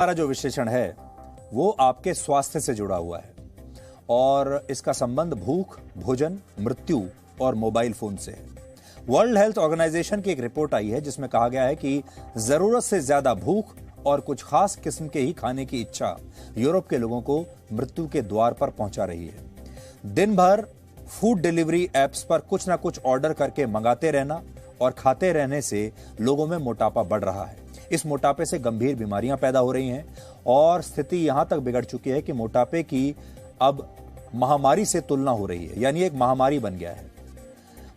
हमारा जो विश्लेषण है वो आपके स्वास्थ्य से जुड़ा हुआ है और इसका संबंध भूख, भोजन, मृत्यु और मोबाइल फोन से है। वर्ल्ड हेल्थ ऑर्गेनाइजेशन की एक रिपोर्ट आई है जिसमें कहा गया है कि जरूरत से ज्यादा भूख और कुछ खास किस्म के ही खाने की इच्छा यूरोप के लोगों को मृत्यु के द्वार पर पहुंचा रही है। दिन भर फूड डिलीवरी एप्स पर कुछ ना कुछ ऑर्डर करके मंगाते रहना और खाते रहने से लोगों में मोटापा बढ़ रहा है। इस मोटापे से गंभीर बीमारियां पैदा हो रही हैं और स्थिति यहां तक बिगड़ चुकी है कि मोटापे की अब महामारी से तुलना हो रही है, यानी एक महामारी बन गया है।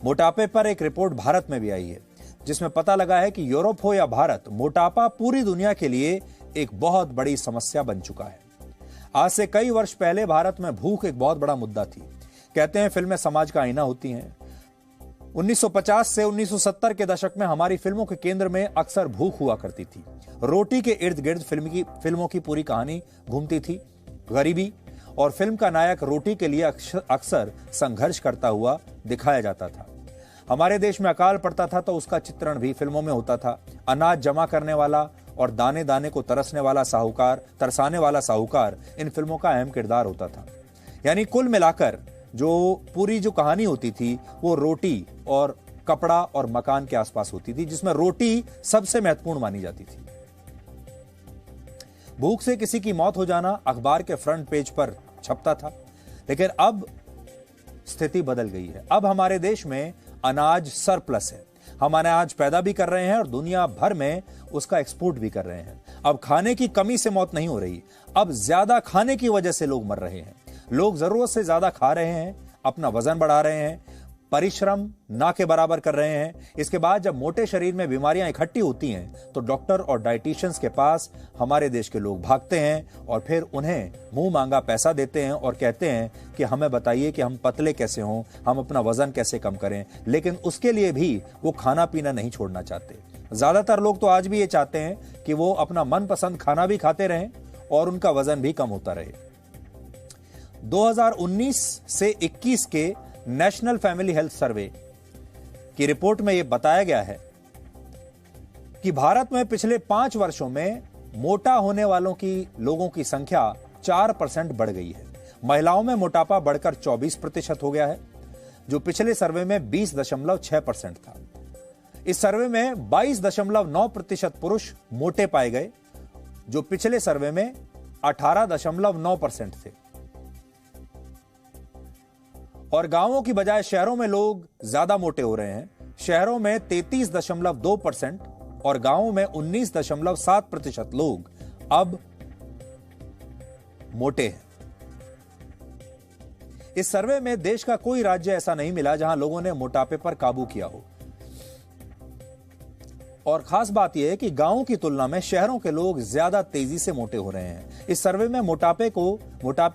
मोटापे पर एक रिपोर्ट भारत में भी आई है जिसमें पता लगा है कि यूरोप हो या भारत, मोटापा पूरी दुनिया के लिए एक बहुत बड़ी समस्या बन चुका है। आज से कई वर्ष पहले भारत में भूख एक बहुत बड़ा मुद्दा थी। कहते हैं फिल्में समाज का आईना होती हैं। 1950 से 1970 के दशक में हमारी फिल्मों के केंद्र में अक्सर भूख हुआ करती थी। रोटी के इर्द गिर्द फिल्मों की पूरी कहानी घूमती थी। गरीबी और फिल्म का नायक रोटी के लिए अक्सर संघर्ष करता हुआ दिखाया जाता था। हमारे देश में अकाल पड़ता था तो उसका चित्रण भी फिल्मों में होता था। अनाज जमा करने वाला और दाने दाने को तरसाने वाला साहूकार इन फिल्मों का अहम किरदार होता था। यानी कुल मिलाकर जो पूरी जो कहानी होती थी वो रोटी और कपड़ा और मकान के आसपास होती थी, जिसमें रोटी सबसे महत्वपूर्ण मानी जाती थी। भूख से किसी की मौत हो जाना अखबार के फ्रंट पेज पर छपता था, लेकिन अब स्थिति बदल गई है। अब हमारे देश में अनाज सरप्लस है। हम अनाज पैदा भी कर रहे हैं और दुनिया भर में उसका एक्सपोर्ट भी कर रहे हैं। अब खाने की कमी से मौत नहीं हो रही, अब ज्यादा खाने की वजह से लोग मर रहे हैं। लोग जरूरत से ज्यादा खा रहे हैं, अपना वजन बढ़ा रहे हैं, परिश्रम ना के बराबर कर रहे हैं। इसके बाद जब मोटे शरीर में बीमारियां इकट्ठी होती हैं तो डॉक्टर और डाइटिशियंस के पास हमारे देश के लोग भागते हैं और फिर उन्हें मुंह मांगा पैसा देते हैं और कहते हैं कि हमें बताइए कि हम पतले कैसे हों, हम अपना वजन कैसे कम करें। लेकिन उसके लिए भी वो खाना पीना नहीं छोड़ना चाहते। ज्यादातर लोग तो आज भी ये चाहते हैं कि वो अपना मनपसंद खाना भी खाते रहें और उनका वजन भी कम होता रहे। 2019 से 21 के नेशनल फैमिली हेल्थ सर्वे की रिपोर्ट में यह बताया गया है कि भारत में पिछले 5 वर्षों में मोटा होने वालों की लोगों की संख्या 4% बढ़ गई है। महिलाओं में मोटापा बढ़कर 24% हो गया है, जो पिछले सर्वे में 20.6% था। इस सर्वे में 22.9% पुरुष मोटे पाए गए, जो पिछले सर्वे में 18.9% थे। और गांवों की बजाय शहरों में लोग ज्यादा मोटे हो रहे हैं। शहरों में 33.2% और गांवों में 19.7% लोग अब मोटे हैं। इस सर्वे में देश का कोई राज्य ऐसा नहीं मिला जहां लोगों ने मोटापे पर काबू किया हो। और खास बात यह है कि गांवों की तुलना में शहरों के लोग ज्यादा तेजी से मोटे हो रहे हैं। इस सर्वे में मोटापे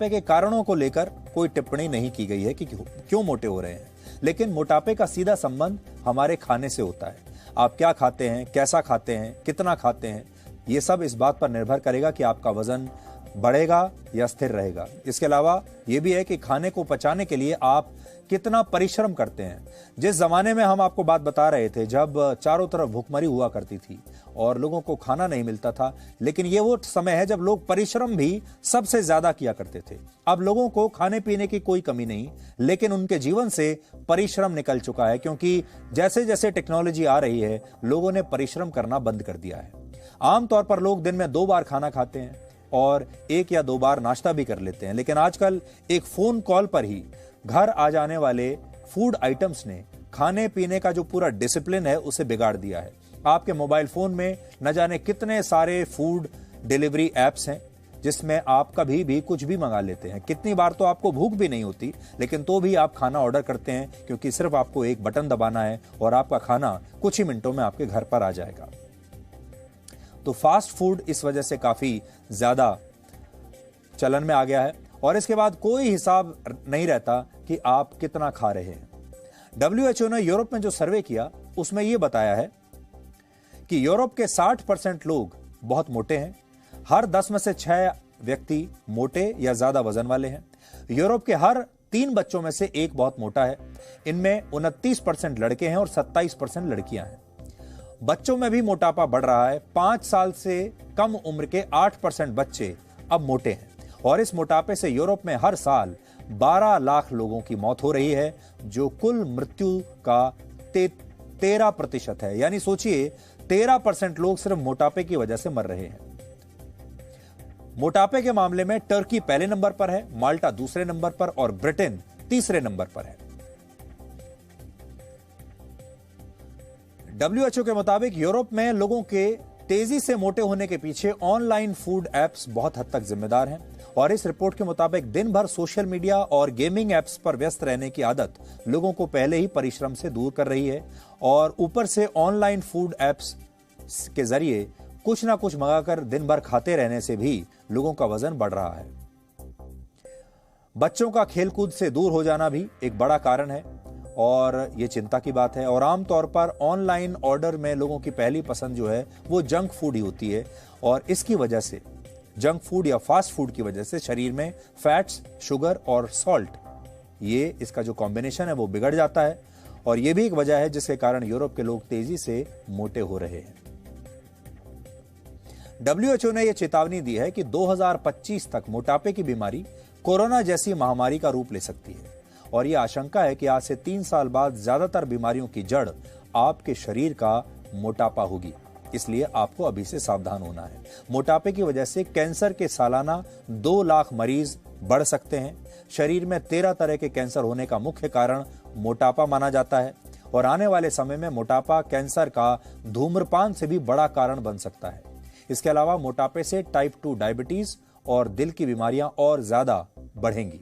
के कारणों को लेकर कोई टिप्पणी नहीं की गई है कि क्यों मोटे हो रहे हैं, लेकिन मोटापे का सीधा संबंध हमारे खाने से होता है। आप क्या खाते हैं, कैसा खाते हैं, कितना खाते हैं, यह सब इस बात पर निर्भर करेगा कि आपका वजन बढ़ेगा या स्थिर रहेगा। इसके अलावा यह भी है कि खाने को पचाने के लिए आप कितना परिश्रम करते हैं। जिस जमाने में हम आपको बात बता रहे थे जब चारों तरफ भूखमरी हुआ करती थी और लोगों को खाना नहीं मिलता था, लेकिन ये वो समय है जब लोग परिश्रम भी सबसे ज्यादा किया करते थे। अब लोगों को खाने पीने की कोई कमी नहीं, लेकिन उनके जीवन से परिश्रम निकल चुका है, क्योंकि जैसे जैसे टेक्नोलॉजी आ रही है लोगों ने परिश्रम करना बंद कर दिया है। आमतौर पर लोग दिन में 2 बार खाना खाते हैं और 1 या 2 बार नाश्ता भी कर लेते हैं, लेकिन आजकल एक फोन कॉल पर ही घर आ जाने वाले फूड आइटम्स ने खाने पीने का जो पूरा डिसिप्लिन है उसे बिगाड़ दिया है। आपके मोबाइल फोन में न जाने कितने सारे फूड डिलीवरी एप्स हैं जिसमें आप कभी भी कुछ भी मंगा लेते हैं। कितनी बार तो आपको भूख भी नहीं होती, लेकिन तो भी आप खाना ऑर्डर करते हैं, क्योंकि सिर्फ आपको एक बटन दबाना है और आपका खाना कुछ ही मिनटों में आपके घर पर आ जाएगा। तो फास्ट फूड इस वजह से काफी ज्यादा चलन में आ गया है और इसके बाद कोई हिसाब नहीं रहता कि आप कितना खा रहे हैं। WHO ने यूरोप में जो सर्वे किया उसमें यह बताया है कि यूरोप के 60% लोग बहुत मोटे हैं। हर 10 में से 6 व्यक्ति मोटे या ज्यादा वजन वाले हैं। यूरोप के हर 3 बच्चों में से 1 बहुत मोटा है। इनमें 29% लड़के हैं और 27% लड़कियां हैं। बच्चों में भी मोटापा बढ़ रहा है। 5 साल से कम उम्र के 8% बच्चे अब मोटे हैं और इस मोटापे से यूरोप में हर साल 12 लाख लोगों की मौत हो रही है, जो कुल मृत्यु का 13% है। यानी सोचिए 13% लोग सिर्फ मोटापे की वजह से मर रहे हैं। मोटापे के मामले में टर्की पहले नंबर पर है, माल्टा दूसरे नंबर पर और ब्रिटेन तीसरे नंबर पर है। WHO के मुताबिक यूरोप में लोगों के तेजी से मोटे होने के पीछे ऑनलाइन फूड एप्स बहुत हद तक जिम्मेदार हैं और इस रिपोर्ट के मुताबिक दिन भर सोशल मीडिया और गेमिंग एप्स पर व्यस्त रहने की आदत लोगों को पहले ही परिश्रम से दूर कर रही है और ऊपर से ऑनलाइन फूड एप्स के जरिए कुछ ना कुछ मंगाकर दिन भर खाते रहने से भी लोगों का वजन बढ़ रहा है। बच्चों का खेलकूद से दूर हो जाना भी एक बड़ा कारण है और ये चिंता की बात है और आमतौर पर ऑनलाइन ऑर्डर में लोगों की पहली पसंद जो है वो जंक फूड ही होती है और इसकी वजह से जंक फूड या फास्ट फूड की वजह से शरीर में फैट्स, शुगर और सॉल्ट, ये इसका जो कॉम्बिनेशन है वो बिगड़ जाता है और ये भी एक वजह है जिसके कारण यूरोप के लोग तेजी से मोटे हो रहे हैं। WHO ने यह चेतावनी दी है कि 2025 तक मोटापे की बीमारी कोरोना जैसी महामारी का रूप ले सकती है और यह आशंका है कि आज से 3 साल बाद ज्यादातर बीमारियों की जड़ आपके शरीर का मोटापा होगी। इसलिए आपको अभी से सावधान होना है। मोटापे की वजह से कैंसर के सालाना 2 लाख मरीज बढ़ सकते हैं। शरीर में 13 तरह के कैंसर होने का मुख्य कारण मोटापा माना जाता है और आने वाले समय में मोटापा कैंसर का धूम्रपान से भी बड़ा कारण बन सकता है। इसके अलावा मोटापे से टाइप 2 डायबिटीज और दिल की बीमारियां और ज्यादा बढ़ेंगी।